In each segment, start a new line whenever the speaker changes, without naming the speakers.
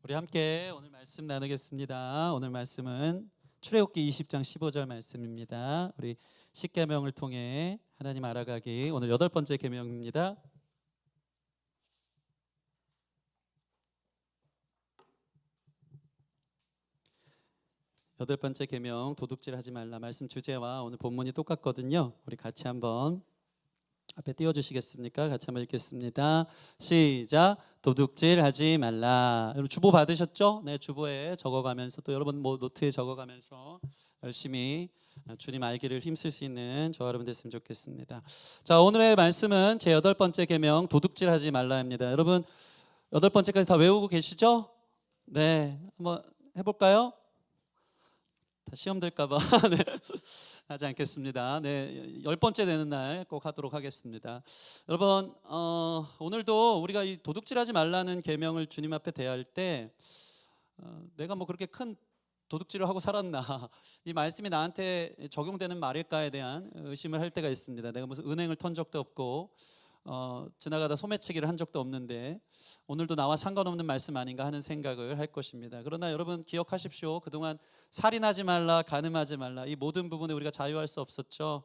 우리 함께 오늘 말씀 나누겠습니다. 오늘 말씀은 출애굽기 20장 15절 말씀입니다. 우리 10계명을 통해 하나님 알아가기, 오늘 8번째 계명입니다. 여덟 번째 계명, 도둑질 하지 말라. 말씀 주제와 오늘 본문이 똑같거든요. 우리 같이 한번 앞에 띄워주시겠습니까? 같이 한번 읽겠습니다. 시작. 도둑질 하지 말라. 여러분 주보 받으셨죠? 네, 주보에 적어가면서 또 여러분 노트에 적어가면서 열심히 주님 알기를 힘쓸 수 있는 저와 여러분 됐으면 좋겠습니다. 자, 오늘의 말씀은 제 8번째 계명, 도둑질 하지 말라입니다. 여러분 8번째까지 다 외우고 계시죠? 네, 한번 해볼까요? 다 시험 될까봐 네, 하지 않겠습니다. 네, 10번째 되는 날 꼭 하도록 하겠습니다. 여러분 오늘도 우리가 이 도둑질하지 말라는 계명을 주님 앞에 대할 때 내가 뭐 그렇게 큰 도둑질을 하고 살았나, 이 말씀이 나한테 적용되는 말일까에 대한 의심을 할 때가 있습니다. 내가 무슨 은행을 턴 적도 없고 지나가다 소매치기를 한 적도 없는데 오늘도 나와 상관없는 말씀 아닌가 하는 생각을 할 것입니다. 그러나 여러분 기억하십시오. 그동안 살인하지 말라, 간음하지 말라, 이 모든 부분에 우리가 자유할 수 없었죠.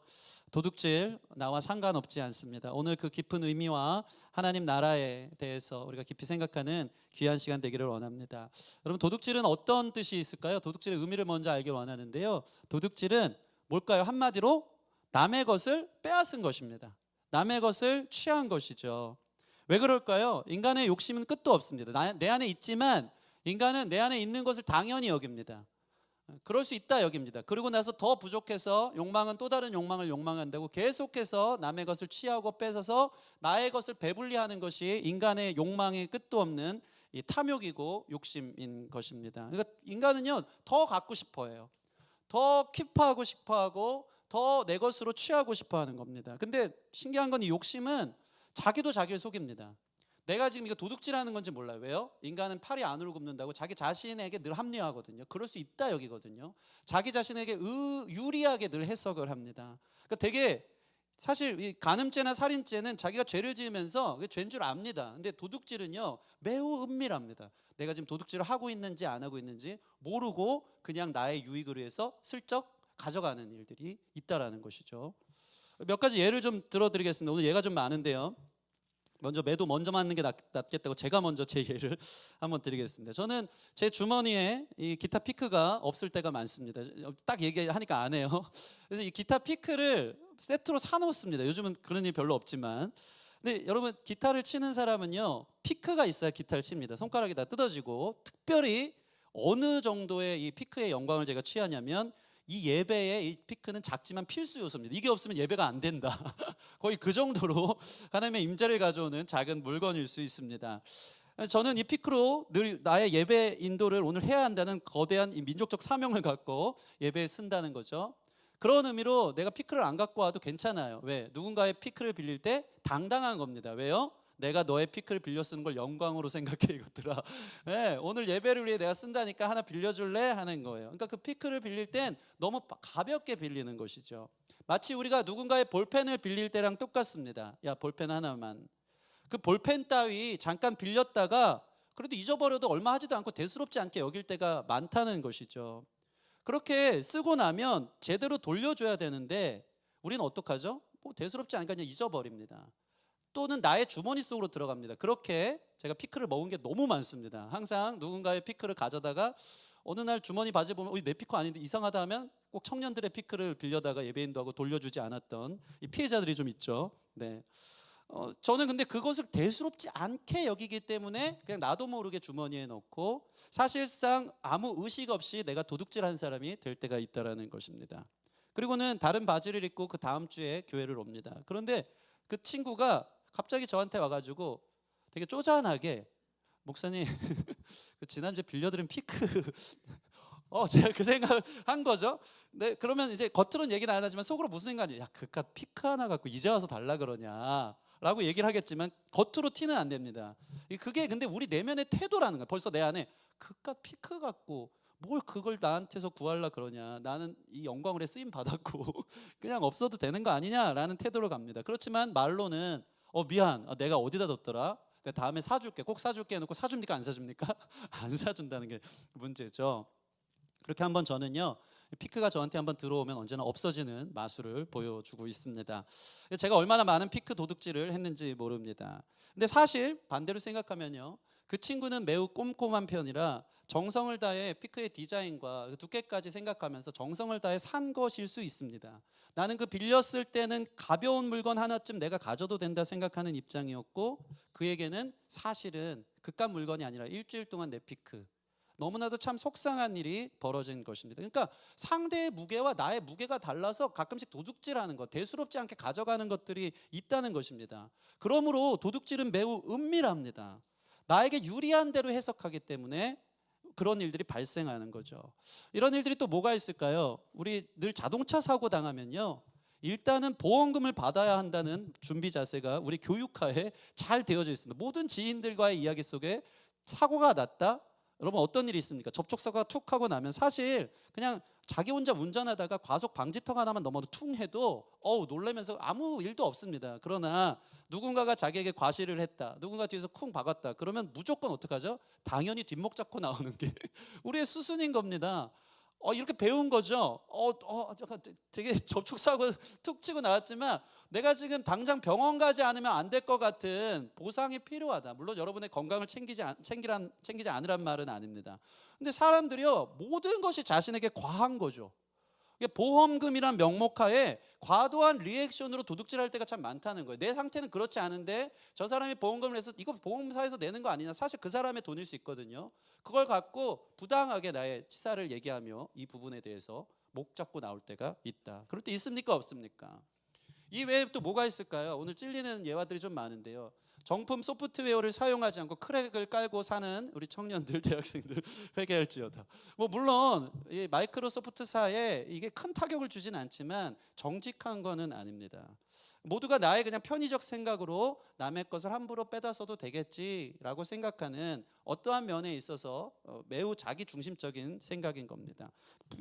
도둑질 나와 상관없지 않습니다. 오늘 그 깊은 의미와 하나님 나라에 대해서 우리가 깊이 생각하는 귀한 시간 되기를 원합니다. 여러분 도둑질은 어떤 뜻이 있을까요? 도둑질의 의미를 먼저 알길 원하는데요. 도둑질은 뭘까요? 한마디로 남의 것을 빼앗은 것입니다. 남의 것을 취한 것이죠. 왜 그럴까요? 인간의 욕심은 끝도 없습니다. 내 안에 있지만 인간은 내 안에 있는 것을 당연히 여깁니다. 그럴 수 있다 여깁니다. 그리고 나서 더 부족해서 욕망은 또 다른 욕망을 욕망한다고 계속해서 남의 것을 취하고 뺏어서 나의 것을 배분리하는 것이 인간의 욕망의 끝도 없는 이 탐욕이고 욕심인 것입니다. 그러니까 인간은요 더 갖고 싶어해요. 더 킵하고 싶어하고 더 내 것으로 취하고 싶어하는 겁니다. 근데 신기한 건 이 욕심은 자기도 자기를 속입니다. 내가 지금 이거 도둑질하는 건지 몰라요. 왜요? 인간은 팔이 안으로 굽는다고 자기 자신에게 늘 합리화하거든요. 그럴 수 있다 여기거든요. 자기 자신에게 유리하게 늘 해석을 합니다. 그러니까 되게 사실 이 간음죄나 살인죄는 자기가 죄를 지으면서 죄인 줄 압니다. 근데 도둑질은요 매우 은밀합니다. 내가 지금 도둑질을 하고 있는지 안 하고 있는지 모르고 그냥 나의 유익을 위해서 슬쩍 가져가는 일들이 있다라는 것이죠. 몇 가지 예를 좀 들어드리겠습니다. 오늘 예가 좀 많은데요. 먼저 매도 먼저 맞는 게 낫겠다고 제가 먼저 제 예를 한번 드리겠습니다. 저는 제 주머니에 이 기타 피크가 없을 때가 많습니다. 딱 얘기하니까 안 해요. 그래서 이 기타 피크를 세트로 사놓습니다. 요즘은 그런 일 별로 없지만. 근데 여러분 기타를 치는 사람은요 피크가 있어야 기타를 칩니다. 손가락이 다 뜯어지고, 특별히 어느 정도의 이 피크의 영광을 제가 취하냐면 이 예배의 이 피크는 작지만 필수 요소입니다. 이게 없으면 예배가 안 된다. 거의 그 정도로 하나님의 임재를 가져오는 작은 물건일 수 있습니다. 저는 이 피크로 늘 나의 예배 인도를 오늘 해야 한다는 거대한 이 민족적 사명을 갖고 예배에 쓴다는 거죠. 그런 의미로 내가 피크를 안 갖고 와도 괜찮아요. 왜? 누군가의 피크를 빌릴 때 당당한 겁니다. 왜요? 내가 너의 피크를 빌려 쓰는 걸 영광으로 생각해 이것들아. 네, 오늘 예배를 위해 내가 쓴다니까 하나 빌려줄래? 하는 거예요. 그러니까 그 피크를 빌릴 땐 너무 가볍게 빌리는 것이죠. 마치 우리가 누군가의 볼펜을 빌릴 때랑 똑같습니다. 야, 볼펜 하나만. 그 볼펜 따위 잠깐 빌렸다가 그래도 잊어버려도 얼마 하지도 않고 대수롭지 않게 여길 때가 많다는 것이죠. 그렇게 쓰고 나면 제대로 돌려줘야 되는데 우리는 어떡하죠? 뭐 대수롭지 않으니까 그냥 잊어버립니다. 또는 나의 주머니 속으로 들어갑니다. 그렇게 제가 피크를 먹은 게 너무 많습니다. 항상 누군가의 피크를 가져다가 어느 날 주머니 바지 보면 내 피크 아닌데 이상하다 하면 꼭 청년들의 피크를 빌려다가 예배인도 하고 돌려주지 않았던 이 피해자들이 좀 있죠. 네. 저는 근데 그것을 대수롭지 않게 여기기 때문에 그냥 나도 모르게 주머니에 넣고 사실상 아무 의식 없이 내가 도둑질한 사람이 될 때가 있다라는 것입니다. 그리고는 다른 바지를 입고 그 다음 주에 교회를 옵니다. 그런데 그 친구가 갑자기 저한테 와가지고 되게 쪼잔하게 목사님 그 지난주에 빌려드린 피크 제가 그 생각을 한 거죠. 네, 그러면 이제 겉으로는 얘기는 안 하지만 속으로 무슨 생각이에요? 야, 그깟 피크 하나 갖고 이제 와서 달라 그러냐 라고 얘기를 하겠지만 겉으로 티는 안 됩니다. 그게 근데 우리 내면의 태도라는 거예요. 벌써 내 안에 그깟 피크 갖고 뭘 그걸 나한테서 구하려 그러냐, 나는 이 영광으로 쓰임 받았고 그냥 없어도 되는 거 아니냐라는 태도로 갑니다. 그렇지만 말로는 미안, 내가 어디다 뒀더라, 내가 다음에 사줄게, 꼭 사줄게 해놓고 사줍니까 안 사줍니까? 안 사준다는 게 문제죠. 그렇게 한번 저는요, 피크가 저한테 한번 들어오면 언제나 없어지는 마술을 보여주고 있습니다. 제가 얼마나 많은 피크 도둑질을 했는지 모릅니다. 근데 사실 반대로 생각하면요, 그 친구는 매우 꼼꼼한 편이라 정성을 다해 피크의 디자인과 두께까지 생각하면서 정성을 다해 산 것일 수 있습니다. 나는 그 빌렸을 때는 가벼운 물건 하나쯤 내가 가져도 된다 생각하는 입장이었고, 그에게는 사실은 그깟 물건이 아니라 일주일 동안 내 피크, 너무나도 참 속상한 일이 벌어진 것입니다. 그러니까 상대의 무게와 나의 무게가 달라서 가끔씩 도둑질하는 것, 대수롭지 않게 가져가는 것들이 있다는 것입니다. 그러므로 도둑질은 매우 은밀합니다. 나에게 유리한 대로 해석하기 때문에 그런 일들이 발생하는 거죠. 이런 일들이 또 뭐가 있을까요? 우리 늘 자동차 사고 당하면요, 일단은 보험금을 받아야 한다는 준비 자세가 우리 교육화에 잘 되어져 있습니다. 모든 지인들과의 이야기 속에 사고가 났다? 여러분 어떤 일이 있습니까? 접촉사고가 툭 하고 나면 사실 그냥 자기 혼자 운전하다가 과속 방지턱 하나만 넘어도 퉁 해도 놀라면서 아무 일도 없습니다. 그러나 누군가가 자기에게 과실을 했다, 누군가 뒤에서 쿵 박았다, 그러면 무조건 어떡하죠? 당연히 뒷목 잡고 나오는 게 우리의 수순인 겁니다. 이렇게 배운 거죠. 잠깐 되게 접촉사고 툭 치고 나왔지만 내가 지금 당장 병원 가지 않으면 안 될 것 같은 보상이 필요하다. 물론 여러분의 건강을 챙기지 않으란 말은 아닙니다. 근데 사람들이요, 모든 것이 자신에게 과한 거죠. 보험금이란 명목하에 과도한 리액션으로 도둑질할 때가 참 많다는 거예요. 내 상태는 그렇지 않은데 저 사람이 보험금을 내서 이거 보험사에서 내는 거 아니냐, 사실 그 사람의 돈일 수 있거든요. 그걸 갖고 부당하게 나의 치사를 얘기하며 이 부분에 대해서 목 잡고 나올 때가 있다. 그럴 때 있습니까 없습니까? 이 외에 또 뭐가 있을까요? 오늘 찔리는 예화들이 좀 많은데요, 정품 소프트웨어를 사용하지 않고 크랙을 깔고 사는 우리 청년들, 대학생들 회개할지어다. 물론 이 마이크로소프트사에 이게 큰 타격을 주진 않지만 정직한 거는 아닙니다. 모두가 나의 그냥 편의적 생각으로 남의 것을 함부로 빼다 써도 되겠지라고 생각하는 어떠한 면에 있어서 매우 자기 중심적인 생각인 겁니다.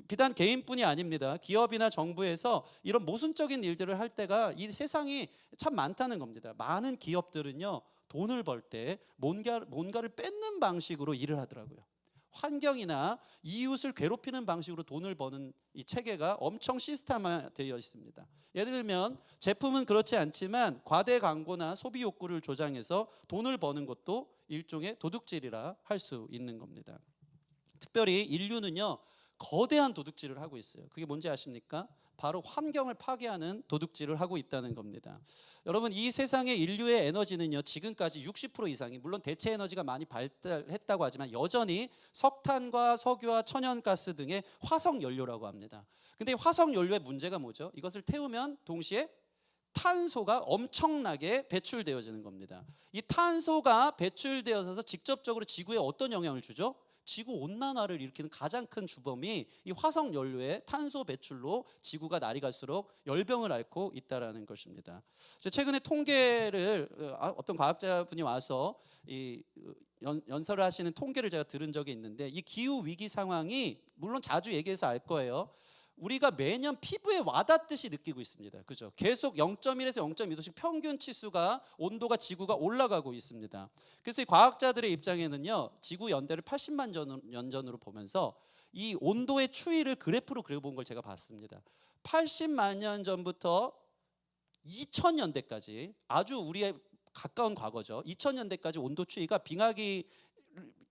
비단 개인뿐이 아닙니다. 기업이나 정부에서 이런 모순적인 일들을 할 때가 이 세상이 참 많다는 겁니다. 많은 기업들은요, 돈을 벌 때 뭔가를 뺏는 방식으로 일을 하더라고요. 환경이나 이웃을 괴롭히는 방식으로 돈을 버는 이 체계가 엄청 시스템화되어 있습니다. 예를 들면 제품은 그렇지 않지만 과대 광고나 소비 욕구를 조장해서 돈을 버는 것도 일종의 도둑질이라 할 수 있는 겁니다. 특별히 인류는요, 거대한 도둑질을 하고 있어요. 그게 뭔지 아십니까? 바로 환경을 파괴하는 도둑질을 하고 있다는 겁니다. 여러분, 이 세상의 인류의 에너지는요, 지금까지 60% 이상이, 물론 대체 에너지가 많이 발달했다고 하지만 여전히 석탄과 석유와 천연가스 등의 화석 연료라고 합니다. 근데 화석 연료의 문제가 뭐죠? 이것을 태우면 동시에 탄소가 엄청나게 배출되어지는 겁니다. 이 탄소가 배출되어서 직접적으로 지구에 어떤 영향을 주죠? 지구 온난화를 일으키는 가장 큰 주범이 이 화석 연료의 탄소 배출로 지구가 날이 갈수록 열병을 앓고 있다라는 것입니다. 최근에 통계를 어떤 과학자분이 와서 연설을 하시는 통계를 제가 들은 적이 있는데, 이 기후 위기 상황이 물론 자주 얘기해서 알 거예요. 우리가 매년 피부에 와닿듯이 느끼고 있습니다. 그죠? 계속 0.1에서 0.2도씩 평균 치수가, 온도가 지구가 올라가고 있습니다. 그래서 이 과학자들의 입장에는요, 지구 연대를 80만 년 전으로 보면서 이 온도의 추이를 그래프로 그려본 걸 제가 봤습니다. 80만 년 전부터 2000년대까지 아주 우리의 가까운 과거죠. 2000년대까지 온도 추이가 빙하기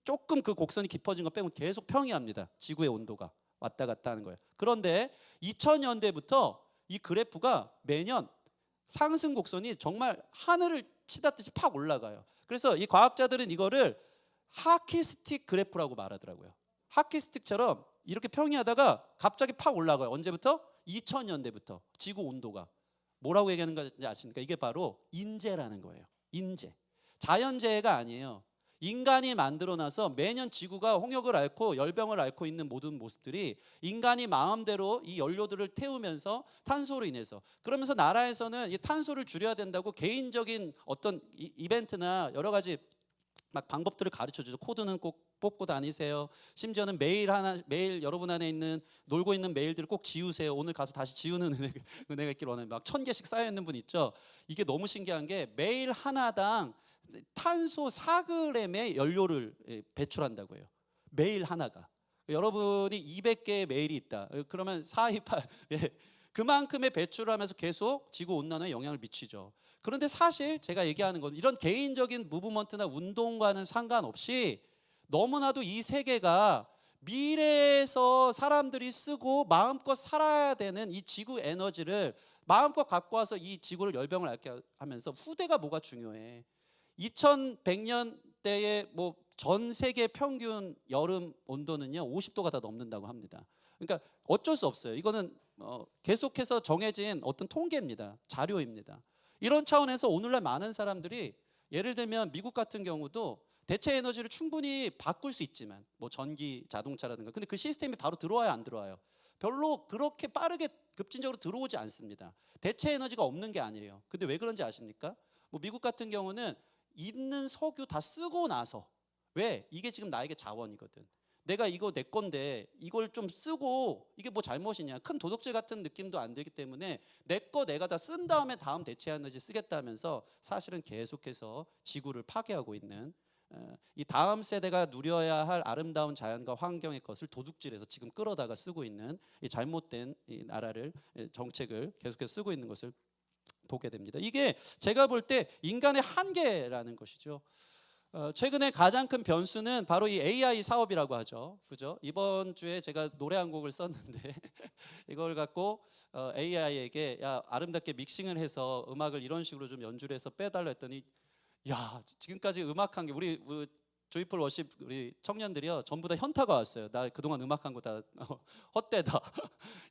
조금 그 곡선이 깊어진 거 빼면 계속 평이합니다. 지구의 온도가 왔다 갔다 하는 거예요. 그런데 2000년대부터 이 그래프가 매년 상승 곡선이 정말 하늘을 치닫듯이 팍 올라가요. 그래서 이 과학자들은 이거를 하키스틱 그래프라고 말하더라고요. 하키스틱처럼 이렇게 평이하다가 갑자기 팍 올라가요. 언제부터? 2000년대부터 지구 온도가. 뭐라고 얘기하는 건지 아십니까? 이게 바로 인재라는 거예요. 인재. 자연재해가 아니에요. 인간이 만들어놔서 매년 지구가 홍역을 앓고 열병을 앓고 있는 모든 모습들이 인간이 마음대로 이 연료들을 태우면서 탄소로 인해서, 그러면서 나라에서는 이 탄소를 줄여야 된다고 개인적인 어떤 이벤트나 여러 가지 막 방법들을 가르쳐 주죠. 코드는 꼭 뽑고 다니세요. 심지어는 메일 여러분 안에 있는 놀고 있는 메일들을 꼭 지우세요. 오늘 가서 다시 지우는 은혜가 있기를 원해요. 막 1000개씩 쌓여 있는 분 있죠. 이게 너무 신기한 게 메일 하나당 탄소 4g의 연료를 배출한다고 해요. 매일 하나가. 여러분이 200개의 메일이 있다. 그러면 428 그만큼의 배출을 하면서 계속 지구온난화에 영향을 미치죠. 그런데 사실 제가 얘기하는 건 이런 개인적인 무브먼트나 운동과는 상관없이 너무나도 이 세계가 미래에서 사람들이 쓰고 마음껏 살아야 되는 이 지구 에너지를 마음껏 갖고 와서 이 지구를 열병을 앓게 하면서 후대가 뭐가 중요해. 2100년대에 뭐 전 세계 평균 여름 온도는요 50도가 다 넘는다고 합니다. 그러니까 어쩔 수 없어요. 이거는 계속해서 정해진 어떤 통계입니다. 자료입니다. 이런 차원에서 오늘날 많은 사람들이 예를 들면 미국 같은 경우도 대체 에너지를 충분히 바꿀 수 있지만 뭐 전기 자동차라든가 근데 그 시스템이 바로 들어와야 안 들어와요. 별로 그렇게 빠르게 급진적으로 들어오지 않습니다. 대체 에너지가 없는 게 아니에요. 근데 왜 그런지 아십니까? 뭐 미국 같은 경우는 있는 석유 다 쓰고 나서 왜? 이게 지금 나에게 자원이거든. 내가 이거 내 건데 이걸 좀 쓰고 이게 뭐 잘못이냐. 큰 도덕질 같은 느낌도 안 들기 때문에 내 거 내가 다 쓴 다음에 다음 대체 에너지 쓰겠다면서 사실은 계속해서 지구를 파괴하고 있는 이 다음 세대가 누려야 할 아름다운 자연과 환경의 것을 도둑질해서 지금 끌어다가 쓰고 있는 이 잘못된 이 나라를 정책을 계속해서 쓰고 있는 것을 보게 됩니다. 이게 제가 볼 때 인간의 한계라는 것이죠. 최근에 가장 큰 변수는 바로 이 AI 사업이라고 하죠. 그죠? 이번 주에 제가 노래 한 곡을 썼는데 이걸 갖고 AI에게 야 아름답게 믹싱을 해서 음악을 이런 식으로 좀 연주를 해서 빼달라 했더니 야 지금까지 음악한 게 우리 조이풀 워십 우리 청년들이요 전부 다 현타가 왔어요. 나 그동안 음악한 거 다 헛되다.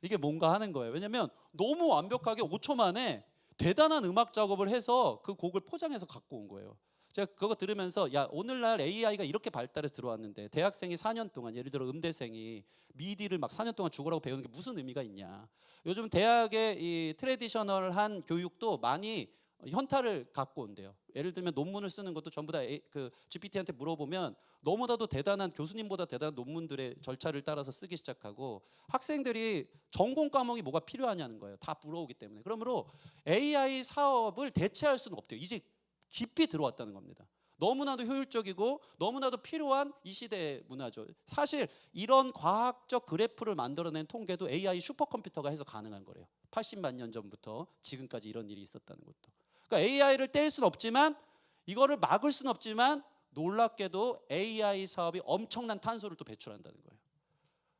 이게 뭔가 하는 거예요. 왜냐면 너무 완벽하게 5초 만에 대단한 음악 작업을 해서 그 곡을 포장해서 갖고 온 거예요. 제가 그거 들으면서 야 오늘날 AI가 이렇게 발달해서 들어왔는데 대학생이 4년 동안 예를 들어 음대생이 미디를 막 4년 동안 죽으라고 배우는 게 무슨 의미가 있냐. 요즘 대학의 이 트래디셔널한 교육도 많이 현타를 갖고 온대요. 예를 들면 논문을 쓰는 것도 전부 다 그 GPT한테 물어보면 너무나도 대단한 교수님보다 대단한 논문들의 절차를 따라서 쓰기 시작하고 학생들이 전공 과목이 뭐가 필요하냐는 거예요. 다 물어오기 때문에. 그러므로 AI 사업을 대체할 수는 없대요. 이제 깊이 들어왔다는 겁니다. 너무나도 효율적이고 너무나도 필요한 이 시대의 문화죠. 사실 이런 과학적 그래프를 만들어낸 통계도 AI 슈퍼컴퓨터가 해서 가능한 거래요. 80만 년 전부터 지금까지 이런 일이 있었다는 것도. 그러니까 AI를 뗄 수는 없지만 이거를 막을 수는 없지만 놀랍게도 AI 사업이 엄청난 탄소를 또 배출한다는 거예요.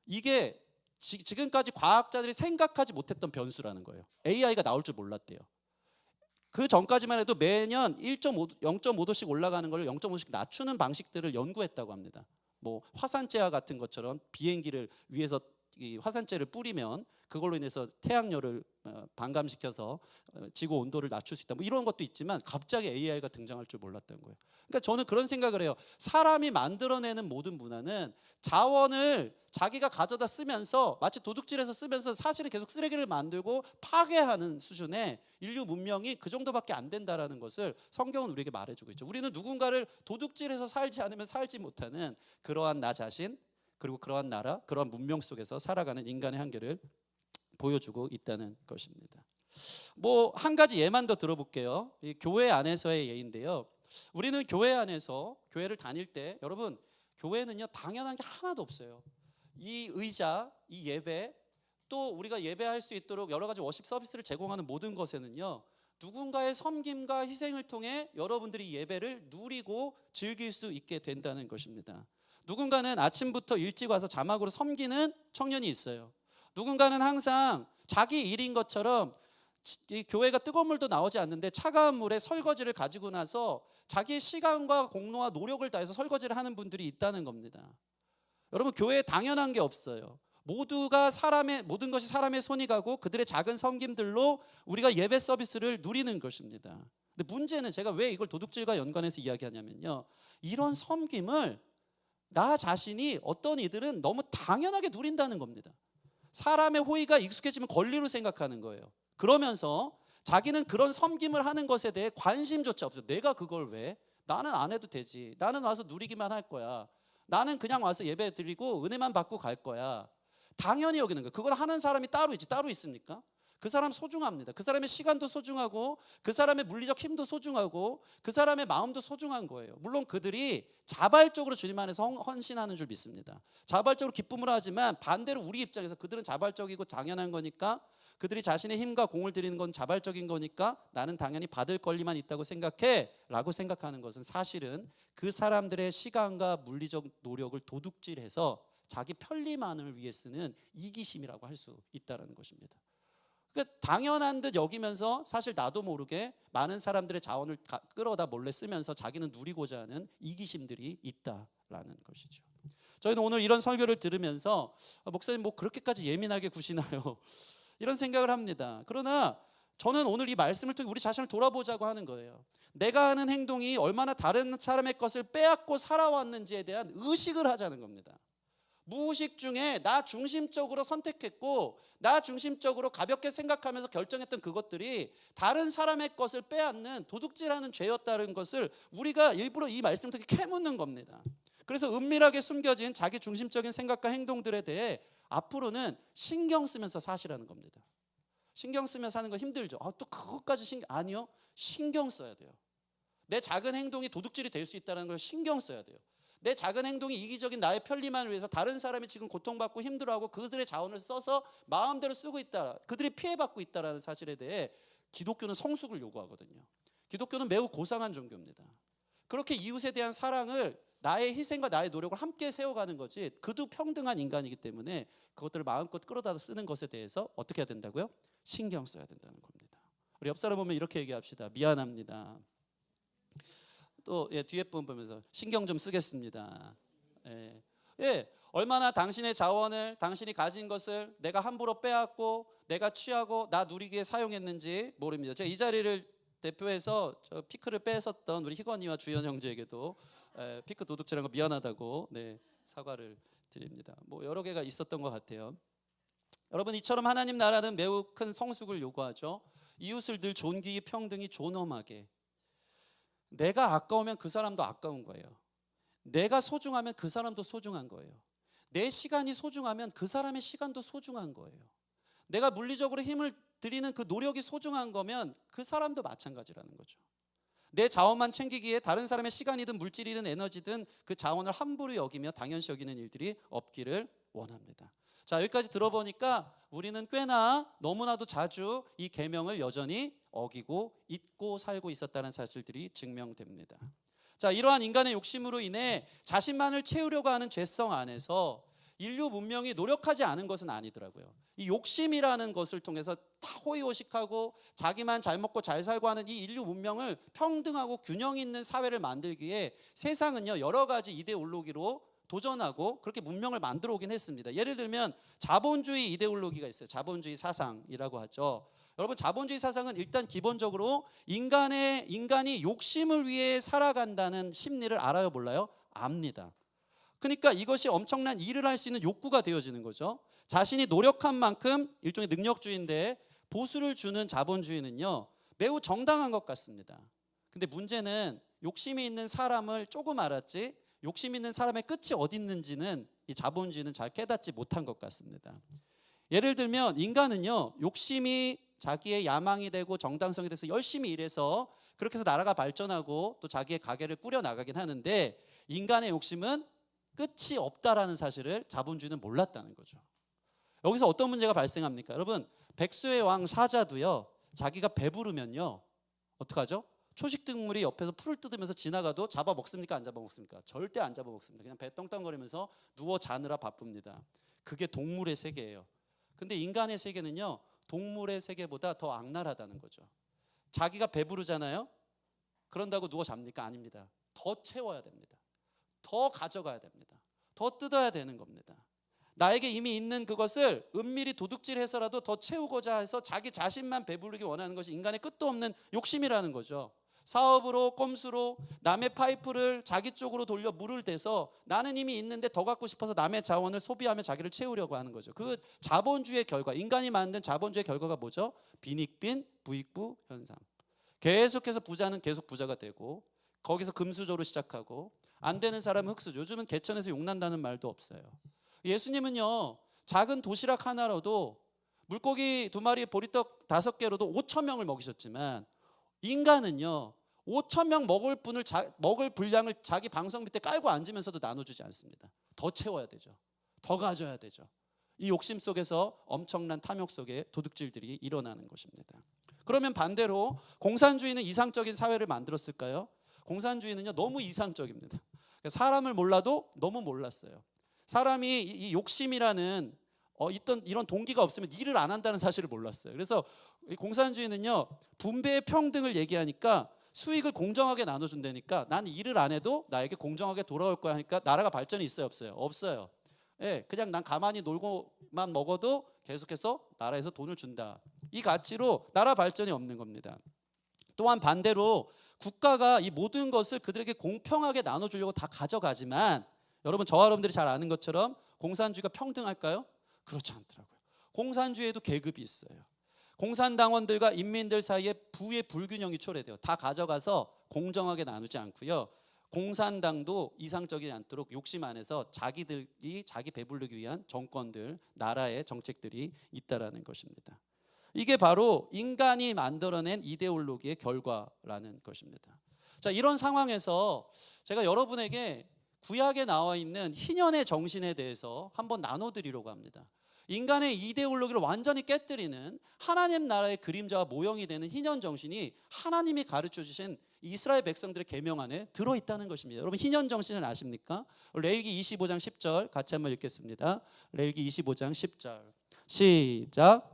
이게 지금까지 과학자들이 생각하지 못했던 변수라는 거예요. AI가 나올 줄 몰랐대요. 그 전까지만 해도 매년 0.5도씩 올라가는 걸 0.5도씩 낮추는 방식들을 연구했다고 합니다. 뭐 화산재와 같은 것처럼 비행기를 위에서 이 화산재를 뿌리면 그걸로 인해서 태양열을 반감시켜서 지구 온도를 낮출 수 있다. 뭐 이런 것도 있지만 갑자기 AI가 등장할 줄 몰랐던 거예요. 그러니까 저는 그런 생각을 해요. 사람이 만들어내는 모든 문화는 자원을 자기가 가져다 쓰면서 마치 도둑질해서 쓰면서 사실은 계속 쓰레기를 만들고 파괴하는 수준의 인류 문명이 그 정도밖에 안 된다라는 것을 성경은 우리에게 말해주고 있죠. 우리는 누군가를 도둑질해서 살지 않으면 살지 못하는 그러한 나 자신 그리고 그러한 나라, 그러한 문명 속에서 살아가는 인간의 한계를 보여주고 있다는 것입니다. 뭐 한 가지 예만 더 들어볼게요. 이 교회 안에서의 예인데요. 우리는 교회 안에서 교회를 다닐 때 여러분 교회는요 당연한 게 하나도 없어요. 이 의자, 이 예배, 또 우리가 예배할 수 있도록 여러 가지 워십 서비스를 제공하는 모든 것에는요 누군가의 섬김과 희생을 통해 여러분들이 예배를 누리고 즐길 수 있게 된다는 것입니다. 누군가는 아침부터 일찍 와서 자막으로 섬기는 청년이 있어요. 누군가는 항상 자기 일인 것처럼 이 교회가 뜨거운 물도 나오지 않는데 차가운 물에 설거지를 가지고 나서 자기의 시간과 공로와 노력을 다해서 설거지를 하는 분들이 있다는 겁니다. 여러분 교회에 당연한 게 없어요. 모든 것이 사람의 손이 가고 그들의 작은 섬김들로 우리가 예배 서비스를 누리는 것입니다. 근데 문제는 제가 왜 이걸 도둑질과 연관해서 이야기하냐면요. 이런 섬김을 나 자신이 어떤 이들은 너무 당연하게 누린다는 겁니다. 사람의 호의가 익숙해지면 권리로 생각하는 거예요. 그러면서 자기는 그런 섬김을 하는 것에 대해 관심조차 없어요. 내가 그걸 왜? 나는 안 해도 되지. 나는 와서 누리기만 할 거야. 나는 그냥 와서 예배 드리고 은혜만 받고 갈 거야. 당연히 여기는 거예요. 그걸 하는 사람이 따로 있지 따로 있습니까? 그 사람 소중합니다. 그 사람의 시간도 소중하고 그 사람의 물리적 힘도 소중하고 그 사람의 마음도 소중한 거예요. 물론 그들이 자발적으로 주님 안에서 헌신하는 줄 믿습니다. 자발적으로 기쁨을 하지만 반대로 우리 입장에서 그들은 자발적이고 당연한 거니까, 그들이 자신의 힘과 공을 들이는 건 자발적인 거니까 나는 당연히 받을 권리만 있다고 생각해 라고 생각하는 것은 사실은 그 사람들의 시간과 물리적 노력을 도둑질해서 자기 편리만을 위해 쓰는 이기심이라고 할 수 있다는 것입니다. 그러니까 당연한 듯 여기면서 사실 나도 모르게 많은 사람들의 자원을 끌어다 몰래 쓰면서 자기는 누리고자 하는 이기심들이 있다라는 것이죠. 저희는 오늘 이런 설교를 들으면서 목사님 뭐 그렇게까지 예민하게 구시나요? 이런 생각을 합니다. 그러나 저는 오늘 이 말씀을 통해 우리 자신을 돌아보자고 하는 거예요. 내가 하는 행동이 얼마나 다른 사람의 것을 빼앗고 살아왔는지에 대한 의식을 하자는 겁니다. 무의식 중에 나 중심적으로 선택했고 나 중심적으로 가볍게 생각하면서 결정했던 그것들이 다른 사람의 것을 빼앗는 도둑질하는 죄였다는 것을 우리가 일부러 이 말씀을 통해 캐묻는 겁니다. 그래서 은밀하게 숨겨진 자기 중심적인 생각과 행동들에 대해 앞으로는 신경 쓰면서 사시라는 겁니다. 신경 쓰면서 하는 거 힘들죠. 또 그것까지 아니요. 신경 써야 돼요. 내 작은 행동이 도둑질이 될 수 있다는 걸 신경 써야 돼요. 내 작은 행동이 이기적인 나의 편리만을 위해서 다른 사람이 지금 고통받고 힘들어하고 그들의 자원을 써서 마음대로 쓰고 있다, 그들이 피해받고 있다는 사실에 대해 기독교는 성숙을 요구하거든요. 기독교는 매우 고상한 종교입니다. 그렇게 이웃에 대한 사랑을 나의 희생과 나의 노력을 함께 세워가는 거지, 그도 평등한 인간이기 때문에 그것들을 마음껏 끌어다 쓰는 것에 대해서 어떻게 해야 된다고요? 신경 써야 된다는 겁니다. 우리 옆 사람 보면 이렇게 얘기합시다. 미안합니다. 또 뒤에 분 보면서 신경 좀 쓰겠습니다. 얼마나 당신의 자원을, 당신이 가진 것을 내가 함부로 빼앗고 내가 취하고 나 누리기에 사용했는지 모릅니다. 제가 이 자리를 대표해서 저 피크를 뺏었던 우리 희건이와 주연 형제에게도 피크 도둑질한 거 미안하다고 사과를 드립니다. 뭐 여러 개가 있었던 것 같아요. 여러분, 이처럼 하나님 나라는 매우 큰 성숙을 요구하죠. 이웃을 늘 존귀히 평등히 존엄하게. 내가 아까우면 그 사람도 아까운 거예요. 내가 소중하면 그 사람도 소중한 거예요. 내 시간이 소중하면 그 사람의 시간도 소중한 거예요. 내가 물리적으로 힘을 들이는 그 노력이 소중한 거면 그 사람도 마찬가지라는 거죠. 내 자원만 챙기기에 다른 사람의 시간이든 물질이든 에너지든 그 자원을 함부로 여기며 당연시 여기는 일들이 없기를 원합니다. 자, 여기까지 들어보니까 우리는 꽤나 너무나도 자주 이 계명을 여전히 어기고 잊고 살고 있었다는 사실들이 증명됩니다. 자, 이러한 인간의 욕심으로 인해 자신만을 채우려고 하는 죄성 안에서 인류 문명이 노력하지 않은 것은 아니더라고요. 이 욕심이라는 것을 통해서 다 호의호식하고 자기만 잘 먹고 잘 살고 하는 이 인류 문명을 평등하고 균형 있는 사회를 만들기에 세상은요, 여러 가지 이데올로기로 도전하고 그렇게 문명을 만들어 오긴 했습니다. 예를 들면 자본주의 이데올로기가 있어요. 자본주의 사상이라고 하죠. 여러분, 자본주의 사상은 일단 기본적으로 인간이 욕심을 위해 살아간다는 심리를 알아요, 몰라요? 압니다. 그러니까 이것이 엄청난 일을 할 수 있는 욕구가 되어지는 거죠. 자신이 노력한 만큼 일종의 능력주의인데 보수를 주는 자본주의는요, 매우 정당한 것 같습니다. 근데 문제는 욕심이 있는 사람을 조금 알았지 욕심 있는 사람의 끝이 어디 있는지는 이 자본주의는 잘 깨닫지 못한 것 같습니다. 예를 들면 인간은요, 욕심이 자기의 야망이 되고 정당성이 돼서 열심히 일해서 그렇게 해서 나라가 발전하고 또 자기의 가게를 꾸려나가긴 하는데, 인간의 욕심은 끝이 없다라는 사실을 자본주의는 몰랐다는 거죠. 여기서 어떤 문제가 발생합니까? 여러분, 백수의 왕 사자도요, 자기가 배부르면요 어떡하죠? 초식동물이 옆에서 풀을 뜯으면서 지나가도 잡아먹습니까? 안 잡아먹습니까? 절대 안 잡아먹습니다. 그냥 배 떵떵거리면서 누워 자느라 바쁩니다. 그게 동물의 세계예요. 근데 인간의 세계는요, 동물의 세계보다 더 악랄하다는 거죠. 자기가 배부르잖아요. 그런다고 누워 잡니까? 아닙니다. 더 채워야 됩니다. 더 가져가야 됩니다. 더 뜯어야 되는 겁니다. 나에게 이미 있는 그것을 은밀히 도둑질해서라도 더 채우고자 해서 자기 자신만 배부르기 원하는 것이 인간의 끝도 없는 욕심이라는 거죠. 사업으로 꼼수로 남의 파이프를 자기 쪽으로 돌려 물을 대서 나는 이미 있는데 더 갖고 싶어서 남의 자원을 소비하며 자기를 채우려고 하는 거죠. 그 자본주의의 결과, 인간이 만든 자본주의의 결과가 뭐죠? 빈익빈 부익부 현상. 계속해서 부자는 계속 부자가 되고, 거기서 금수저로 시작하고, 안 되는 사람은 흙수저. 요즘은 개천에서 욕난다는 말도 없어요. 예수님은요, 작은 도시락 하나로도 물고기 2마리 보리떡 5개로도 5,000명을 먹이셨지만 인간은요 5,000명 먹을 분량을 자기 방석 밑에 깔고 앉으면서도 나눠주지 않습니다. 더 채워야 되죠. 더 가져야 되죠. 이 욕심 속에서 엄청난 탐욕 속에 도둑질들이 일어나는 것입니다. 그러면 반대로 공산주의는 이상적인 사회를 만들었을까요? 공산주의는요 너무 이상적입니다. 사람을 몰라도 너무 몰랐어요. 사람이 이 욕심이라는 이런 동기가 없으면 일을 안 한다는 사실을 몰랐어요. 그래서 이 공산주의는요 분배의 평등을 얘기하니까 수익을 공정하게 나눠준다니까 난 일을 안 해도 나에게 공정하게 돌아올 거야 하니까 나라가 발전이 있어요 없어요? 없어요. 예, 그냥 난 가만히 놀고만 먹어도 계속해서 나라에서 돈을 준다. 이 가치로 나라 발전이 없는 겁니다. 또한 반대로 국가가 이 모든 것을 그들에게 공평하게 나눠주려고 다 가져가지만 여러분 저와 여러분들이 잘 아는 것처럼 공산주의가 평등할까요? 그렇지 않더라고요. 공산주의에도 계급이 있어요. 공산당원들과 인민들 사이에 부의 불균형이 초래돼요. 다 가져가서 공정하게 나누지 않고요. 공산당도 이상적이지 않도록 욕심 안에서 자기들이 자기 배부르기 위한 정권들, 나라의 정책들이 있다라는 것입니다. 이게 바로 인간이 만들어낸 이데올로기의 결과라는 것입니다. 자, 이런 상황에서 제가 여러분에게 구약에 나와 있는 희년의 정신에 대해서 한번 나눠드리려고 합니다. 인간의 이데올로기를 완전히 깨뜨리는 하나님 나라의 그림자와 모형이 되는 희년 정신이 하나님이 가르쳐 주신 이스라엘 백성들의 계명 안에 들어있다는 것입니다. 여러분 희년 정신을 아십니까? 레위기 25장 10절 같이 한번 읽겠습니다. 레위기 25장 10절 시작.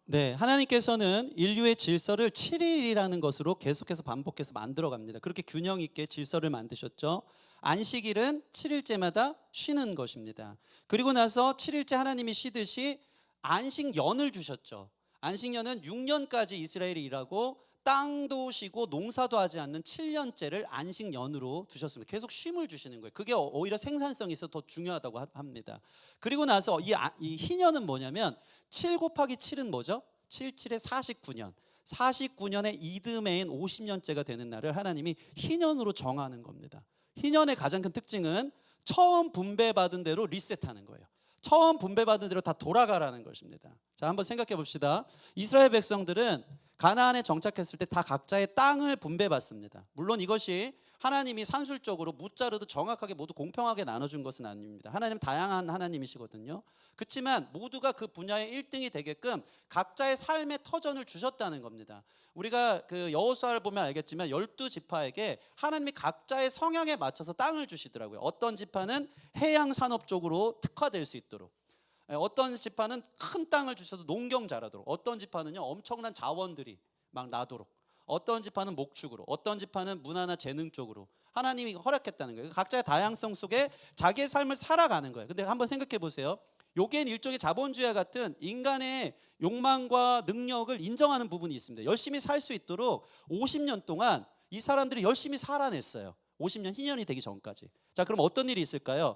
네, 하나님께서는 인류의 질서를 7일이라는 것으로 계속해서 반복해서 만들어 갑니다. 그렇게 균형 있게 질서를 만드셨죠. 안식일은 7일째마다 쉬는 것입니다. 그리고 나서 7일째 하나님이 쉬듯이 안식년을 주셨죠. 안식년은 6년까지 이스라엘이 일하고 땅도 쉬고 농사도 하지 않는 7년째를 안식년으로 두셨습니다. 계속 쉼을 주시는 거예요. 그게 오히려 생산성이 있어서 더 중요하다고 합니다. 그리고 나서 이 희년은 뭐냐면 7 곱하기 7은 뭐죠? 7, 7에 49년. 49년의 이듬해인 50년째가 되는 날을 하나님이 희년으로 정하는 겁니다. 희년의 가장 큰 특징은 처음 분배받은 대로 리셋하는 거예요. 처음 분배받은 대로 다 돌아가라는 것입니다. 자, 한번 생각해 봅시다. 이스라엘 백성들은 가나안에 정착했을 때 다 각자의 땅을 분배받습니다. 물론 이것이 하나님이 산술적으로 무자르도 정확하게 모두 공평하게 나눠준 것은 아닙니다. 하나님은 다양한 하나님이시거든요. 그렇지만 모두가 그 분야의 1등이 되게끔 각자의 삶의 터전을 주셨다는 겁니다. 우리가 그 여호수아를 보면 알겠지만 12지파에게 하나님이 각자의 성향에 맞춰서 땅을 주시더라고요. 어떤 지파는 해양 산업 쪽으로 특화될 수 있도록, 어떤 지파는 큰 땅을 주셔서 농경 잘하도록, 어떤 지파는요 엄청난 자원들이 막 나도록, 어떤 지파는 목축으로, 어떤 지파는 문화나 재능 쪽으로 하나님이 허락했다는 거예요. 각자의 다양성 속에 자기의 삶을 살아가는 거예요. 근데 한번 생각해 보세요. 요게는 일종의 자본주의와 같은 인간의 욕망과 능력을 인정하는 부분이 있습니다. 열심히 살 수 있도록 50년 동안 이 사람들이 열심히 살아냈어요. 50년 희년이 되기 전까지. 자, 그럼 어떤 일이 있을까요?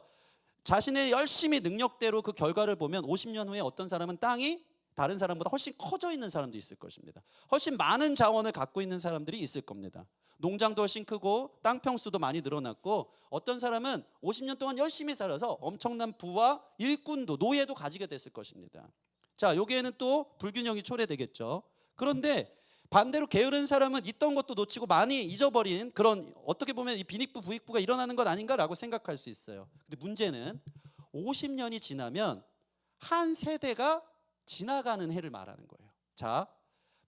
자신의 열심히 능력대로 그 결과를 보면 50년 후에 어떤 사람은 땅이 다른 사람보다 훨씬 커져 있는 사람도 있을 것입니다. 훨씬 많은 자원을 갖고 있는 사람들이 있을 겁니다. 농장도 훨씬 크고 땅 평수도 많이 늘어났고, 어떤 사람은 50년 동안 열심히 살아서 엄청난 부와 일꾼도 노예도 가지게 됐을 것입니다. 자, 여기에는 또 불균형이 초래되겠죠. 그런데 반대로 게으른 사람은 있던 것도 놓치고 많이 잊어버린 그런, 어떻게 보면 이 빈익부 부익부가 일어나는 것 아닌가라고 생각할 수 있어요. 근데 문제는 50년이 지나면 한 세대가 지나가는 해를 말하는 거예요. 자,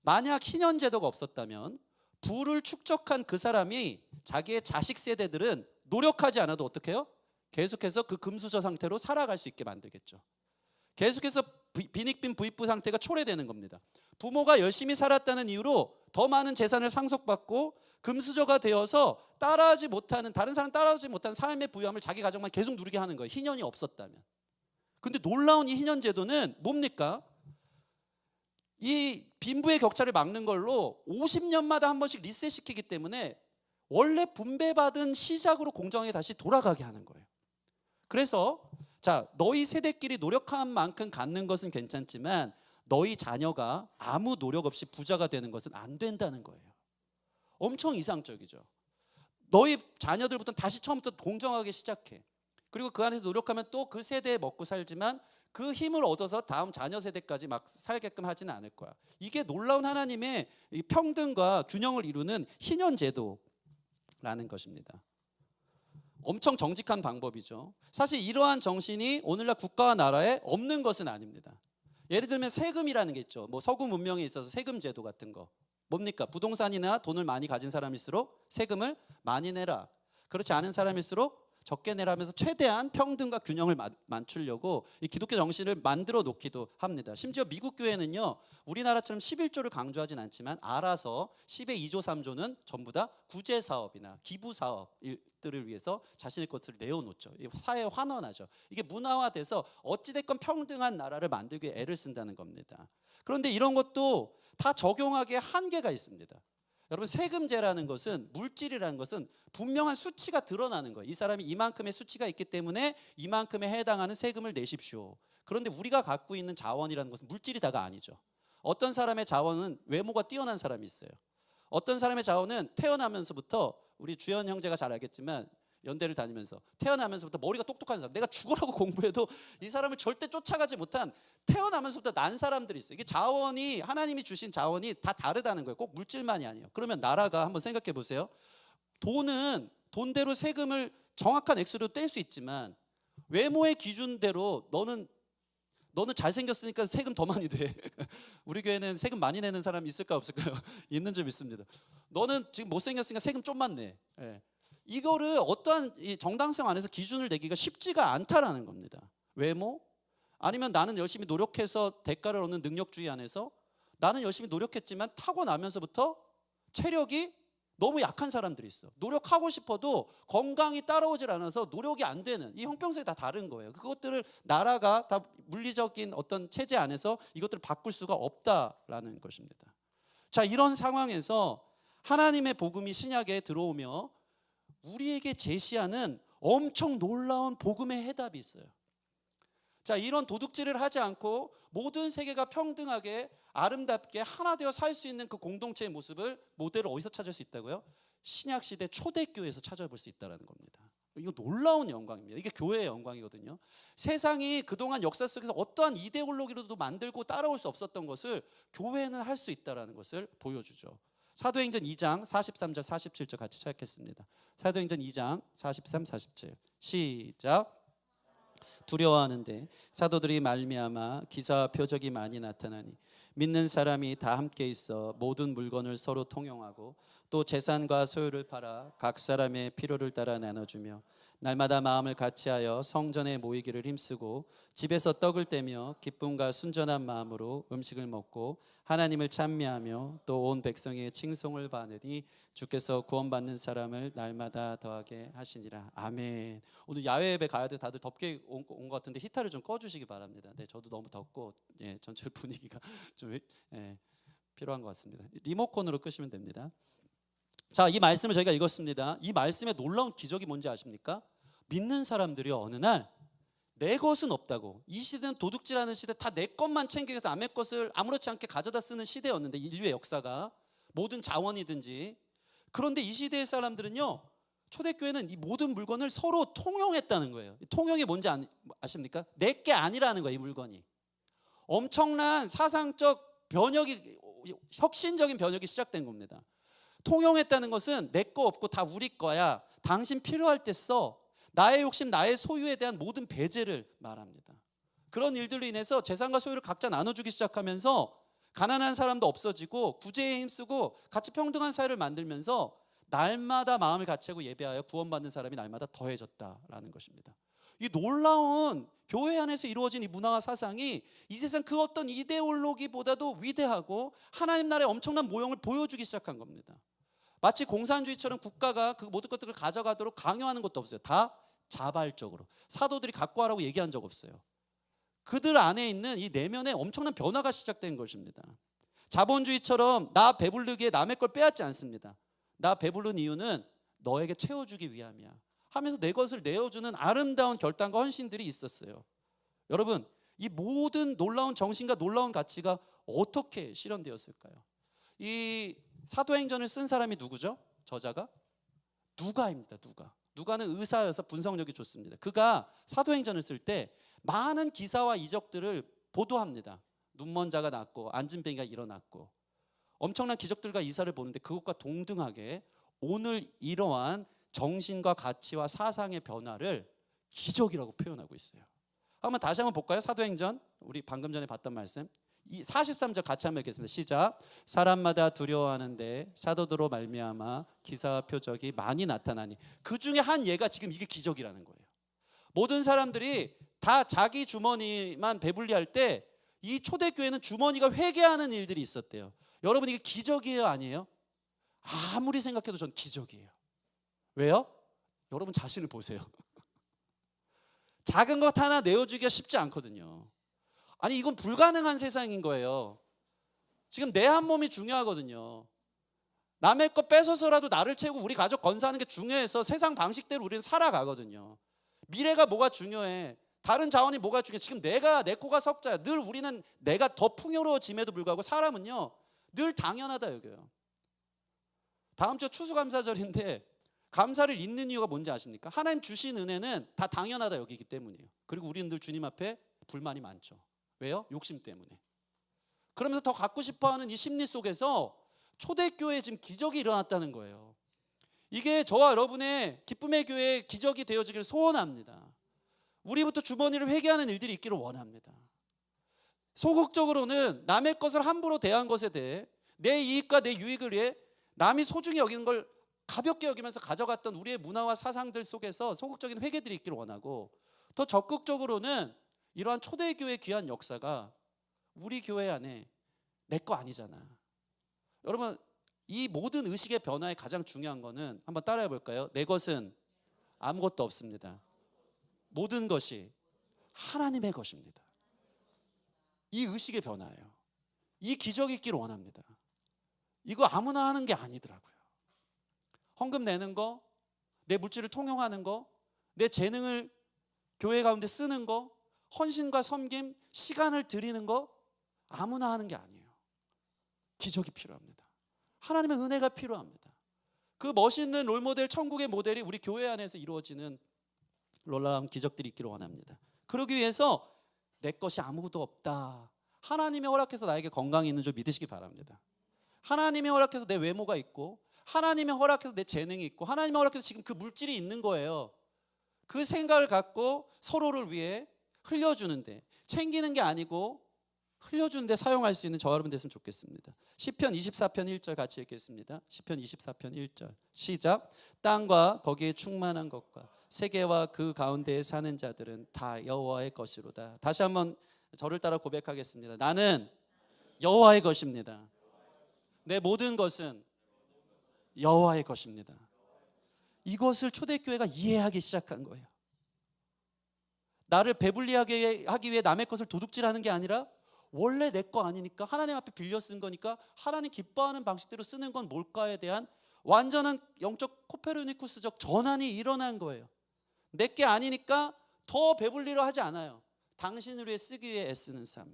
만약 희년제도가 없었다면 부를 축적한 그 사람이 자기의 자식 세대들은 노력하지 않아도 어떻게 해요? 계속해서 그 금수저 상태로 살아갈 수 있게 만들겠죠. 계속해서 빈익빈 부익부 상태가 초래되는 겁니다. 부모가 열심히 살았다는 이유로 더 많은 재산을 상속받고 금수저가 되어서 따라하지 못하는, 다른 사람 따라하지 못하는 삶의 부유함을 자기 가정만 계속 누리게 하는 거예요. 희년이 없었다면. 근데 놀라운 이 희년 제도는 뭡니까? 이 빈부의 격차를 막는 걸로 50년마다 한 번씩 리셋시키기 때문에 원래 분배받은 시작으로 공정하게 다시 돌아가게 하는 거예요. 그래서 자, 너희 세대끼리 노력한 만큼 갖는 것은 괜찮지만 너희 자녀가 아무 노력 없이 부자가 되는 것은 안 된다는 거예요. 엄청 이상적이죠. 너희 자녀들부터 다시 처음부터 공정하게 시작해. 그리고 그 안에서 노력하면 또 그 세대에 먹고 살지만 그 힘을 얻어서 다음 자녀 세대까지 막 살게끔 하지는 않을 거야. 이게 놀라운 하나님의 이 평등과 균형을 이루는 희년제도라는 것입니다. 엄청 정직한 방법이죠. 사실 이러한 정신이 오늘날 국가와 나라에 없는 것은 아닙니다. 예를 들면 세금이라는 게 있죠. 뭐 서구 문명에 있어서 세금 제도 같은 거. 뭡니까? 부동산이나 돈을 많이 가진 사람일수록 세금을 많이 내라. 그렇지 않은 사람일수록 적게 내라면서 최대한 평등과 균형을 맞추려고 이 기독교 정신을 만들어 놓기도 합니다. 심지어 미국 교회는요, 우리나라처럼 11조를 강조하진 않지만 알아서 10의 2조 3조는 전부 다 구제 사업이나 기부 사업들을 위해서 자신의 것을 내어놓죠. 사회에 환원하죠. 이게 문화화돼서 어찌됐건 평등한 나라를 만들기 위해 애를 쓴다는 겁니다. 그런데 이런 것도 다 적용하기에 한계가 있습니다. 여러분, 세금제라는 것은, 물질이라는 것은 분명한 수치가 드러나는 거예요. 이 사람이 이만큼의 수치가 있기 때문에 이만큼에 해당하는 세금을 내십시오. 그런데 우리가 갖고 있는 자원이라는 것은 물질이 다가 아니죠. 어떤 사람의 자원은 외모가 뛰어난 사람이 있어요. 어떤 사람의 자원은 태어나면서부터, 우리 주연 형제가 잘 알겠지만 연대를 다니면서 태어나면서부터 머리가 똑똑한 사람, 내가 죽으라고 공부해도 이 사람을 절대 쫓아가지 못한, 태어나면서부터 난 사람들이 있어요. 이게 자원이, 하나님이 주신 자원이 다 다르다는 거예요. 꼭 물질만이 아니에요. 그러면 나라가, 한번 생각해 보세요. 돈은 돈대로 세금을 정확한 액수로 뗄 수 있지만 외모의 기준대로 너는 잘생겼으니까 세금 더 많이 돼. 우리 교회는 세금 많이 내는 사람이 있을까 없을까요? 있는 줄 믿습니다. 너는 지금 못생겼으니까 세금 좀만 내. 예. 이거를 어떠한 정당성 안에서 기준을 내기가 쉽지가 않다라는 겁니다. 외모? 아니면 나는 열심히 노력해서 대가를 얻는 능력주의 안에서 나는 열심히 노력했지만 타고나면서부터 체력이 너무 약한 사람들이 있어. 노력하고 싶어도 건강이 따라오질 않아서 노력이 안 되는, 이 형평성이 다 다른 거예요. 그것들을 나라가 다 물리적인 어떤 체제 안에서 이것들을 바꿀 수가 없다라는 것입니다. 자, 이런 상황에서 하나님의 복음이 신약에 들어오며 우리에게 제시하는 엄청 놀라운 복음의 해답이 있어요. 자, 이런 도둑질을 하지 않고 모든 세계가 평등하게 아름답게 하나 되어 살 수 있는 그 공동체의 모델을 어디서 찾을 수 있다고요? 신약시대 초대교회에서 찾아볼 수 있다는 겁니다. 이거 놀라운 영광입니다. 이게 교회의 영광이거든요. 세상이 그동안 역사 속에서 어떠한 이데올로기로도 만들고 따라올 수 없었던 것을 교회는 할 수 있다는 것을 보여주죠. 사도행전 2장 43절 47절 같이 찾겠습니다. 사도행전 2장 43, 47 시작. 두려워하는데 사도들이 말미암아 기사와 표적이 많이 나타나니 믿는 사람이 다 함께 있어 모든 물건을 서로 통용하고 또 재산과 소유를 팔아 각 사람의 필요를 따라 나눠주며 날마다 마음을 같이하여 성전에 모이기를 힘쓰고 집에서 떡을 떼며 기쁨과 순전한 마음으로 음식을 먹고 하나님을 찬미하며 또 온 백성의 칭송을 받으니 주께서 구원받는 사람을 날마다 더하게 하시니라. 아멘. 오늘 야외 예배 가야 돼. 다들 덥게 온 것 같은데 히터를 좀 꺼주시기 바랍니다. 네, 저도 너무 덥고 전체 분위기가 좀 필요한 것 같습니다. 리모컨으로 끄시면 됩니다. 자, 이 말씀을 저희가 읽었습니다. 이 말씀의 놀라운 기적이 뭔지 아십니까? 믿는 사람들이 어느 날 내 것은 없다고, 이 시대는 도둑질하는 시대, 다 내 것만 챙기면서 남의 것을 아무렇지 않게 가져다 쓰는 시대였는데, 인류의 역사가 모든 자원이든지. 그런데 이 시대의 사람들은요, 초대교회는 이 모든 물건을 서로 통용했다는 거예요. 통용이 뭔지 아십니까? 내 게 아니라는 거예요. 이 물건이 엄청난 사상적 변혁이, 혁신적인 변혁이 시작된 겁니다. 통용했다는 것은 내 거 없고 다 우리 거야, 당신 필요할 때 써, 나의 욕심, 나의 소유에 대한 모든 배제를 말합니다. 그런 일들로 인해서 재산과 소유를 각자 나눠주기 시작하면서 가난한 사람도 없어지고 구제에 힘쓰고 같이 평등한 사회를 만들면서 날마다 마음을 같이하고 예배하여 구원받는 사람이 날마다 더해졌다라는 것입니다. 이 놀라운 교회 안에서 이루어진 이 문화와 사상이 이 세상 그 어떤 이데올로기보다도 위대하고 하나님 나라의 엄청난 모형을 보여주기 시작한 겁니다. 마치 공산주의처럼 국가가 그 모든 것들을 가져가도록 강요하는 것도 없어요. 다 자발적으로. 사도들이 갖고 와라고 얘기한 적 없어요. 그들 안에 있는 이 내면에 엄청난 변화가 시작된 것입니다. 자본주의처럼 나 배부르기에 남의 걸 빼앗지 않습니다. 나 배부른 이유는 너에게 채워주기 위함이야 하면서 내 것을 내어주는 아름다운 결단과 헌신들이 있었어요. 여러분, 이 모든 놀라운 정신과 놀라운 가치가 어떻게 실현되었을까요? 이 사도행전을 쓴 사람이 누구죠? 저자가 누가입니다. 누가는 의사여서 분석력이 좋습니다. 그가 사도행전을 쓸 때 많은 기사와 이적들을 보도합니다. 눈먼 자가 낫고 안진뱅이가 일어났고 엄청난 기적들과 이사를 보는데 그것과 동등하게 오늘 이러한 정신과 가치와 사상의 변화를 기적이라고 표현하고 있어요. 한번 다시 한번 볼까요? 사도행전 우리 방금 전에 봤던 말씀 이 43절 같이 한번 읽겠습니다. 시작. 사람마다 두려워하는데 사도들로 말미암아 기사와 표적이 많이 나타나니 그 중에 한 예가 지금 이게 기적이라는 거예요. 모든 사람들이 다 자기 주머니만 배불리할 때 이 초대교회는 주머니가 회개하는 일들이 있었대요. 여러분 이게 기적이에요 아니에요? 아무리 생각해도 전 기적이에요. 왜요? 여러분 자신을 보세요. 작은 것 하나 내어주기가 쉽지 않거든요. 아니 이건 불가능한 세상인 거예요. 지금 내 한 몸이 중요하거든요. 남의 거 뺏어서라도 나를 채우고 우리 가족 건사하는 게 중요해서 세상 방식대로 우리는 살아가거든요. 미래가 뭐가 중요해? 다른 자원이 뭐가 중요해? 지금 내 코가 석자야. 늘 우리는 내가 더 풍요로워짐에도 불구하고 사람은요 늘 당연하다 여겨요. 다음 주 추수감사절인데 감사를 잊는 이유가 뭔지 아십니까? 하나님 주신 은혜는 다 당연하다 여기기 때문이에요. 그리고 우리는 늘 주님 앞에 불만이 많죠. 왜요? 욕심 때문에. 그러면서 더 갖고 싶어하는 이 심리 속에서 초대교회에 지금 기적이 일어났다는 거예요. 이게 저와 여러분의 기쁨의 교회에 기적이 되어지기를 소원합니다. 우리부터 주머니를 회개하는 일들이 있기를 원합니다. 소극적으로는 남의 것을 함부로 대한 것에 대해 내 이익과 내 유익을 위해 남이 소중히 여기는 걸 가볍게 여기면서 가져갔던 우리의 문화와 사상들 속에서 소극적인 회개들이 있기를 원하고 더 적극적으로는 이러한 초대교회의 귀한 역사가 우리 교회 안에 내 거 아니잖아. 여러분 이 모든 의식의 변화에 가장 중요한 거는 한번 따라해 볼까요? 내 것은 아무것도 없습니다. 모든 것이 하나님의 것입니다. 이 의식의 변화예요. 이 기적이 있기를 원합니다. 이거 아무나 하는 게 아니더라고요. 헌금 내는 거, 내 물질을 통용하는 거, 내 재능을 교회 가운데 쓰는 거, 헌신과 섬김, 시간을 드리는 거 아무나 하는 게 아니에요. 기적이 필요합니다. 하나님의 은혜가 필요합니다. 그 멋있는 롤모델, 천국의 모델이 우리 교회 안에서 이루어지는 놀라운 기적들이 있기를 원합니다. 그러기 위해서 내 것이 아무것도 없다. 하나님이 허락해서 나에게 건강이 있는 줄 믿으시기 바랍니다. 하나님이 허락해서 내 외모가 있고 하나님이 허락해서 내 재능이 있고 하나님이 허락해서 지금 그 물질이 있는 거예요. 그 생각을 갖고 서로를 위해 흘려주는데 챙기는 게 아니고 흘려주는데 사용할 수 있는 저와 여러분 됐으면 좋겠습니다. 시편 24편 1절 같이 읽겠습니다. 시편 24편 1절 시작. 땅과 거기에 충만한 것과 세계와 그 가운데에 사는 자들은 다 여호와의 것이로다. 다시 한번 저를 따라 고백하겠습니다. 나는 여호와의 것입니다. 내 모든 것은 여호와의 것입니다. 이것을 초대교회가 이해하기 시작한 거예요. 나를 배불리하게 하기 위해 남의 것을 도둑질하는 게 아니라 원래 내 거 아니니까 하나님 앞에 빌려 쓴 거니까 하나님 기뻐하는 방식대로 쓰는 건 뭘까에 대한 완전한 영적 코페르니쿠스적 전환이 일어난 거예요. 내 게 아니니까 더 배불리려 하지 않아요. 당신을 위해 쓰기 위해 애쓰는 삶.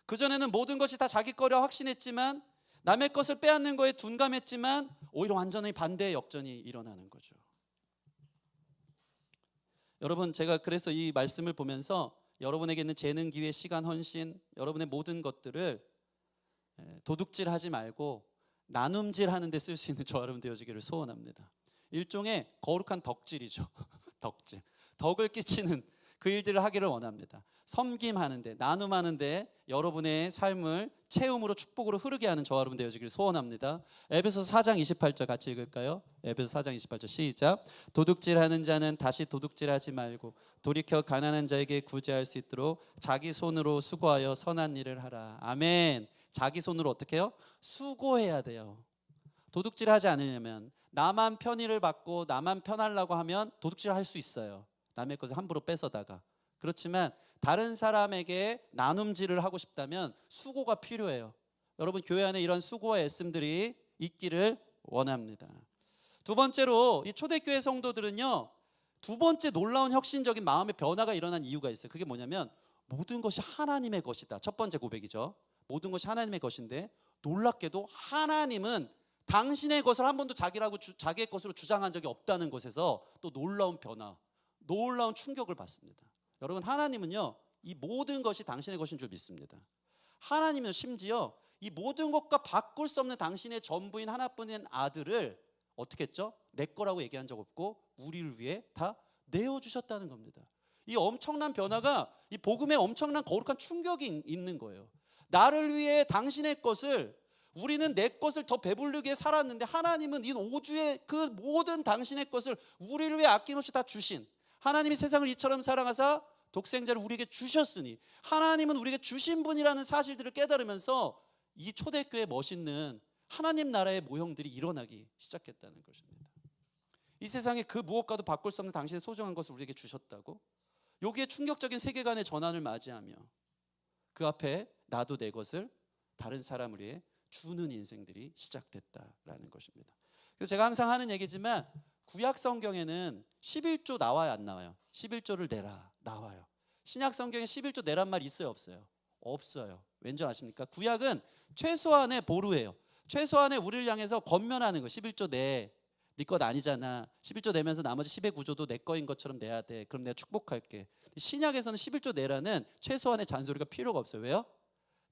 그전에는 모든 것이 다 자기 거라 확신했지만 남의 것을 빼앗는 거에 둔감했지만 오히려 완전히 반대의 역전이 일어나는 거죠. 여러분 제가 그래서 이 말씀을 보면서 여러분에게 있는 재능, 기회, 시간, 헌신 여러분의 모든 것들을 도둑질하지 말고 나눔질하는 데 쓸 수 있는 저와 여러분 되어지기를 소원합니다. 일종의 거룩한 덕질이죠. 덕질. 덕을 끼치는 그 일들을 하기를 원합니다. 섬김하는데 나눔하는데 여러분의 삶을 채움으로 축복으로 흐르게 하는 저와 여러분 되어지기를 소원합니다. 에베소서 4장 28절 같이 읽을까요? 에베소서 4장 28절 시작. 도둑질하는 자는 다시 도둑질하지 말고 돌이켜 가난한 자에게 구제할 수 있도록 자기 손으로 수고하여 선한 일을 하라. 아멘. 자기 손으로 어떻게 해요? 수고해야 돼요. 도둑질하지 않으려면 나만 편의를 받고 나만 편하려고 하면 도둑질할 수 있어요. 남의 것을 함부로 뺏어다가. 그렇지만 다른 사람에게 나눔질을 하고 싶다면 수고가 필요해요. 여러분 교회 안에 이런 수고와 애씀들이 있기를 원합니다. 두 번째로 이 초대교회 성도들은요, 두 번째 놀라운 혁신적인 마음의 변화가 일어난 이유가 있어요. 그게 뭐냐면 모든 것이 하나님의 것이다. 첫 번째 고백이죠. 모든 것이 하나님의 것인데 놀랍게도 하나님은 당신의 것을 한 번도 자기의 것으로 주장한 적이 없다는 것에서 또 놀라운 변화, 놀라운 충격을 받습니다. 여러분, 하나님은요, 이 모든 것이 당신의 것인 줄 믿습니다. 하나님은 심지어 이 모든 것과 바꿀 수 없는 당신의 전부인 하나뿐인 아들을 어떻게 했죠? 내 거라고 얘기한 적 없고 우리를 위해 다 내어주셨다는 겁니다. 이 엄청난 변화가, 이 복음에 엄청난 거룩한 충격이 있는 거예요. 나를 위해 당신의 것을, 우리는 내 것을 더 배부르게 살았는데 하나님은 이 우주의 그 모든 당신의 것을 우리를 위해 아낌없이 다 주신, 하나님이 세상을 이처럼 사랑하사 독생자를 우리에게 주셨으니 하나님은 우리에게 주신 분이라는 사실들을 깨달으면서 이 초대교회의 멋있는 하나님 나라의 모형들이 일어나기 시작했다는 것입니다. 이 세상에 그 무엇과도 바꿀 수 없는 당신의 소중한 것을 우리에게 주셨다고, 여기에 충격적인 세계관의 전환을 맞이하며 그 앞에 나도 내 것을 다른 사람을 위해 주는 인생들이 시작됐다라는 것입니다. 그래서 제가 항상 하는 얘기지만 구약 성경에는 11조 나와요, 안 나와요? 11조를 내라, 나와요. 신약 성경에 11조 내란 말 있어요, 없어요? 없어요. 왠지 아십니까? 구약은 최소한의 보루예요. 최소한의 우리를 향해서 권면하는 거. 11조 내, 네 것 아니잖아. 11조 내면서 나머지 10의 구조도 내 거인 것처럼 내야 돼. 그럼 내가 축복할게. 신약에서는 11조 내라는 최소한의 잔소리가 필요가 없어요. 왜요?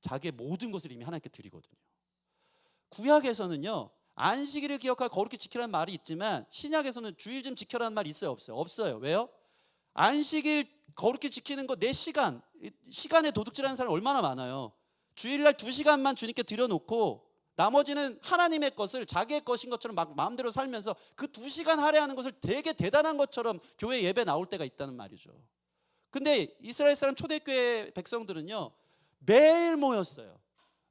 자기의 모든 것을 이미 하나님께 드리거든요. 구약에서는요, 안식일을 기억하고 거룩히 지키라는 말이 있지만 신약에서는 주일 좀 지켜라는 말이 있어요, 없어요? 없어요. 왜요? 안식일 거룩히 지키는 거 내 시간에 도둑질하는 사람이 얼마나 많아요. 주일날 2시간만 주님께 드려놓고 나머지는 하나님의 것을 자기의 것인 것처럼 막 마음대로 살면서 그 2시간 할애하는 것을 되게 대단한 것처럼 교회 예배 나올 때가 있다는 말이죠. 근데 이스라엘 사람 초대교회 백성들은요, 매일 모였어요.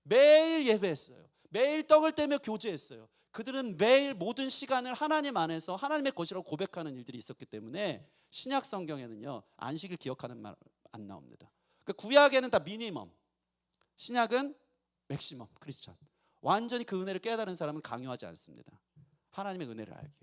매일 예배했어요. 매일 떡을 떼며 교제했어요. 그들은 매일 모든 시간을 하나님 안에서 하나님의 것이라고 고백하는 일들이 있었기 때문에 신약 성경에는요, 안식일 기억하는 말 안 나옵니다. 그러니까 구약에는 다 미니멈, 신약은 맥시멈 크리스천. 완전히 그 은혜를 깨달은 사람은 강요하지 않습니다. 하나님의 은혜를 알게.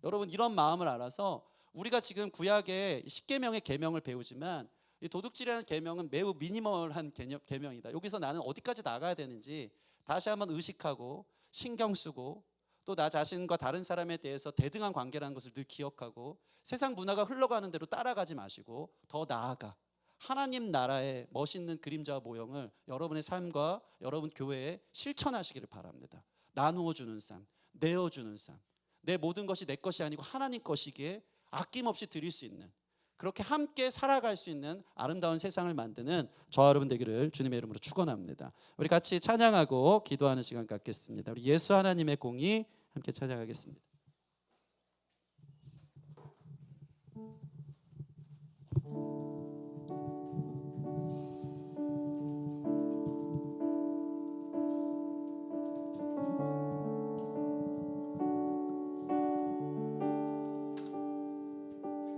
여러분, 이런 마음을 알아서 우리가 지금 구약의 10계명의 계명을 배우지만 이 도둑질이라는 계명은 매우 미니멀한 계명이다. 여기서 나는 어디까지 나가야 되는지 다시 한번 의식하고 신경 쓰고, 또 나 자신과 다른 사람에 대해서 대등한 관계라는 것을 늘 기억하고, 세상 문화가 흘러가는 대로 따라가지 마시고 더 나아가 하나님 나라의 멋있는 그림자와 모형을 여러분의 삶과 여러분 교회에 실천하시기를 바랍니다. 나누어 주는 삶, 내어주는 삶, 내 모든 것이 내 것이 아니고 하나님 것이기에 아낌없이 드릴 수 있는, 그렇게 함께 살아갈 수 있는 아름다운 세상을 만드는 저와 여러분 되기를 주님의 이름으로 축원합니다. 우리 같이 찬양하고 기도하는 시간 갖겠습니다. 우리 예수 하나님의 공의 함께 찬양하겠습니다.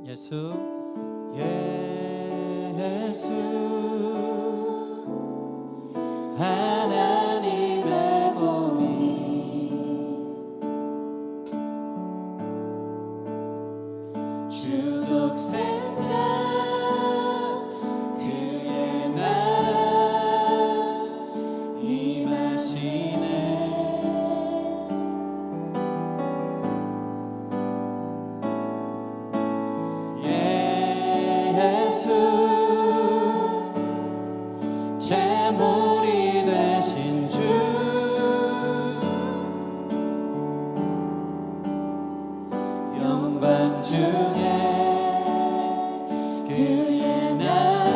예수 하나님의 공의 주 독생자 그의 나라 임하시네. 예수 제물이 되신 주 영광 중에 그의 나라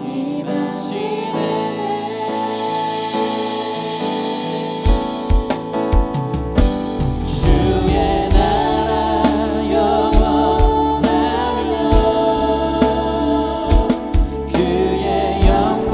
임하시네. 주의 나라 영원하며 그의 영광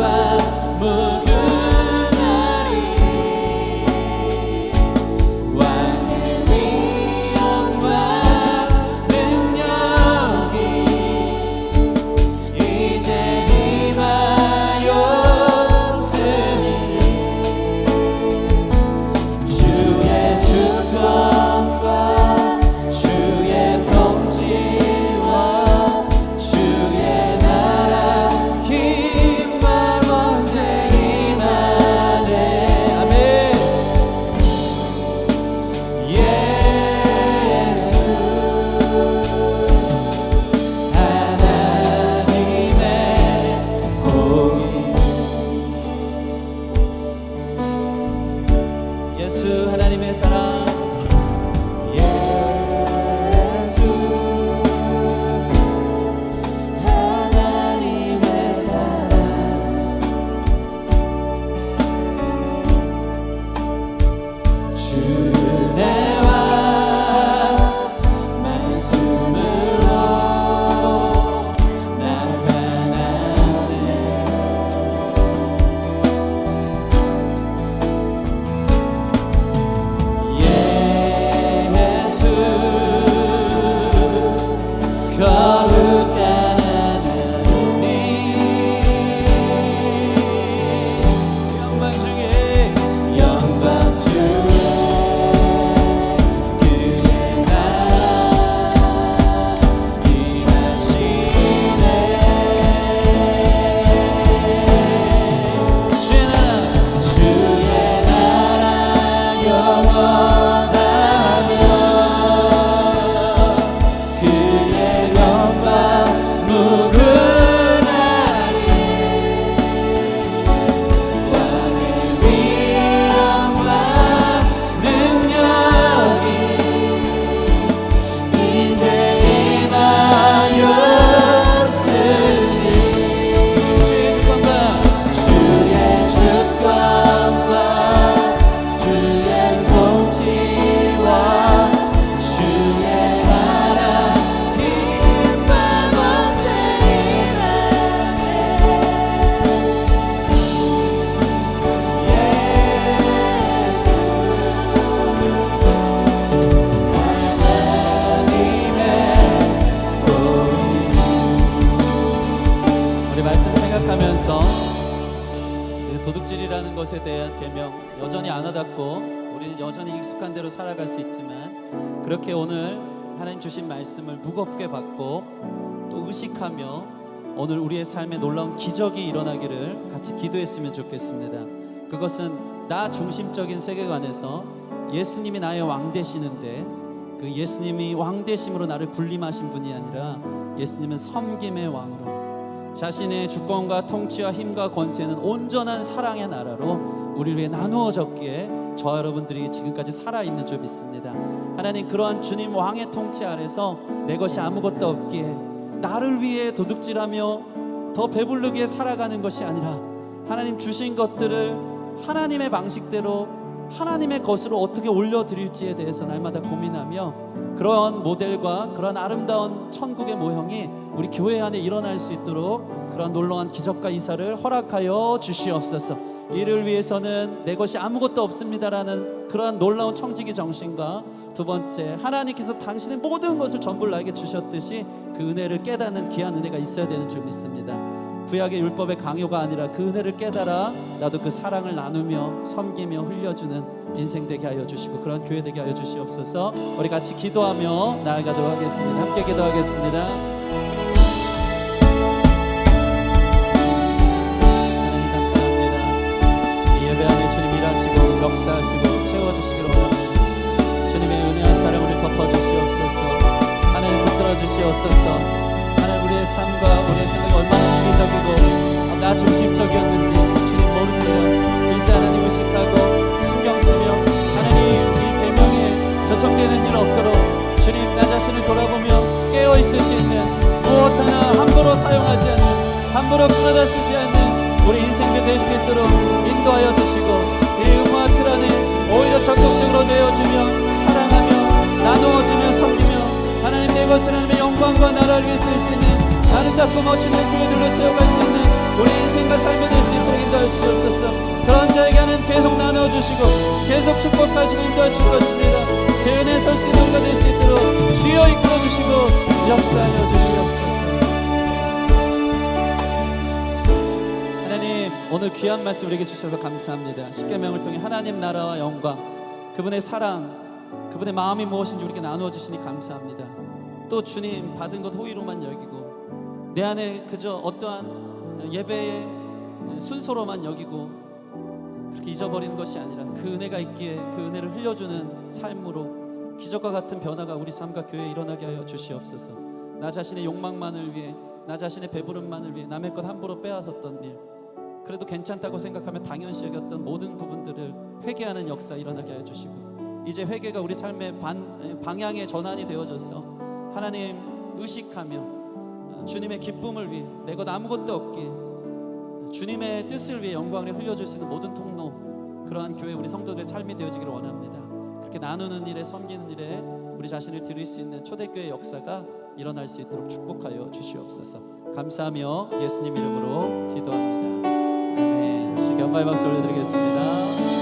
우리 말씀 생각하면서 그 도둑질이라는 것에 대한 계명 여전히 안 와닿고 우리는 여전히 익숙한 대로 살아갈 수 있지만, 그렇게 오늘 하나님 주신 말씀을 무겁게 받고 또 의식하며 오늘 우리의 삶에 놀라운 기적이 일어나기를 같이 기도했으면 좋겠습니다. 그것은 나 중심적인 세계관에서 예수님이 나의 왕 되시는데, 그 예수님이 왕 되심으로 나를 군림하신 분이 아니라 예수님은 섬김의 왕으로 자신의 주권과 통치와 힘과 권세는 온전한 사랑의 나라로 우리를 위해 나누어졌기에 저와 여러분들이 지금까지 살아있는 줄 믿습니다. 하나님, 그러한 주님 왕의 통치 아래서 내 것이 아무것도 없기에 나를 위해 도둑질하며 더 배부르게 살아가는 것이 아니라 하나님 주신 것들을 하나님의 방식대로 하나님의 것으로 어떻게 올려드릴지에 대해서 날마다 고민하며 그런 모델과 그런 아름다운 천국의 모형이 우리 교회 안에 일어날 수 있도록 그런 놀라운 기적과 이사를 허락하여 주시옵소서. 이를 위해서는 내 것이 아무것도 없습니다라는 그러한 놀라운 청지기 정신과, 두 번째, 하나님께서 당신의 모든 것을 전부 나에게 주셨듯이 그 은혜를 깨닫는 귀한 은혜가 있어야 되는 줄 믿습니다. 구약의 율법의 강요가 아니라 그 은혜를 깨달아 나도 그 사랑을 나누며 섬기며 흘려주는 인생 되게 하여 주시고 그런 교회 되게 하여 주시옵소서. 우리 같이 기도하며 나아가도록 하겠습니다. 함께 기도하겠습니다. 하나님 감사합니다. 이 예배 안에 주님 일하시고 역사하시고 채워주시기를 원합니다. 주님의 은혜와 사랑을 덮어주시옵소서. 하나님 붙들어 주시옵소서. 우리의 삶과 우리의 생각이 얼마나 이기적이고 나 중심적이었는지 주님 모릅니다. 이제 하나님 의식하고 신경 쓰며 하나님 이 계명에 저촉되는 일 없도록 주님 나 자신을 돌아보며 깨어있을 수 있는, 무엇 하나 함부로 사용하지 않는, 함부로 끊어다 쓰지 않는 우리 인생이 될 수 있도록 인도하여 주시고, 이 음악 틀 안에 오히려 적극적으로 내어주며 사랑하며 나누어주며 섬기며 하나님 내 것을 하나님의 영광과 나라를 위해 쓸 수 있는 아름답고 멋있는 교회들로 세워갈 수 있는 우리 인생과 삶이 될 수 있도록 인도하여 주시옵소서. 그런 자에게는 계속 나눠주시고 계속 축복하시고 인도하실 것입니다. 그 은혜에 설 수 있는 우리가 될 수 있도록 주여 이끌어주시고 역사하여 주시옵소서. 하나님, 오늘 귀한 말씀 우리에게 주셔서 감사합니다. 십계명을 통해 하나님 나라와 영광, 그분의 사랑, 그분의 마음이 무엇인지 우리에게 나누어 주시니 감사합니다. 또 주님 받은 것 호의로만 여기고 내 안에 그저 어떠한 예배의 순서로만 여기고 그렇게 잊어버리는 것이 아니라 그 은혜가 있기에 그 은혜를 흘려주는 삶으로 기적과 같은 변화가 우리 삶과 교회에 일어나게 하여 주시옵소서. 나 자신의 욕망만을 위해, 나 자신의 배부름만을 위해 남의 것 함부로 빼앗았던 일, 그래도 괜찮다고 생각하며 당연시 여겼던 모든 부분들을 회개하는 역사 일어나게 하여 주시고, 이제 회개가 우리 삶의 방향의 전환이 되어져서 하나님 의식하며 주님의 기쁨을 위해 내 것 아무것도 없기에 주님의 뜻을 위해 영광을 흘려줄 수 있는 모든 통로, 그러한 교회 우리 성도들의 삶이 되어지기를 원합니다. 그렇게 나누는 일에, 섬기는 일에 우리 자신을 드릴 수 있는 초대교회 역사가 일어날 수 있도록 축복하여 주시옵소서. 감사하며 예수님 이름으로 기도합니다. 아멘. 주께 영광의 박수 올려드리겠습니다.